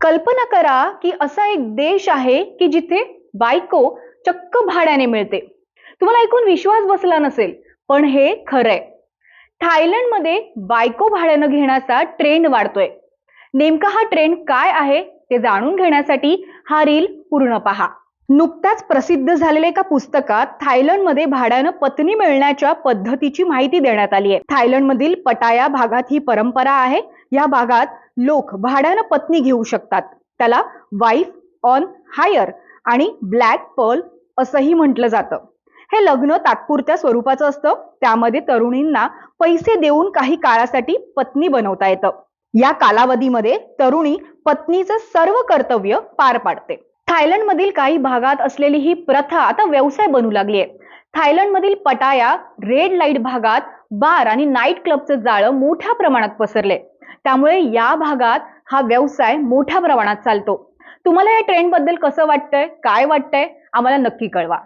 कल्पना करा की असा एक देश आहे की जिथे बायको चक्क भाड्याने मिळते. तुम्हाला ऐकून विश्वास बसला नसेल, पण हे खरंय. थायलंडमध्ये बायको भाड्यानं घेण्याचा ट्रेंड वाढतोय. नेमका हा ट्रेंड काय आहे ते जाणून घेण्यासाठी हा रील पूर्ण पहा. नुकत्याच प्रसिद्ध झालेल्या एका पुस्तकात थायलंडमध्ये भाड्यानं पत्नी मिळण्याच्या पद्धतीची माहिती देण्यात आली आहे. थायलंडमधील पटाया भागात ही परंपरा आहे. या भागात लोक भाड्यानं पत्नी घेऊ शकतात. त्याला वाईफ ऑन हायर आणि ब्लॅक पर्ल असंही म्हटलं जातं. हे लग्न तात्पुरत्या स्वरूपाचं असतं. त्यामध्ये तरुणींना पैसे देऊन काही काळासाठी पत्नी बनवता येतं. या कालावधीमध्ये तरुणी पत्नीचं सर्व कर्तव्य पार पाडते. थायलंडमधील काही भागात असलेली ही प्रथा आता व्यवसाय बनू लागली आहे. थायलंडमधील पटाया रेड लाईट भागात बार आणि नाईट क्लबचं जाळं मोठ्या प्रमाणात पसरले. त्यामुळे या भागात हा व्यवसाय मोठ्या प्रमाणात चालतो. तुम्हाला या ट्रेंड बद्दल कसं वाटतंय, काय वाटतंय, आम्हाला नक्की कळवा.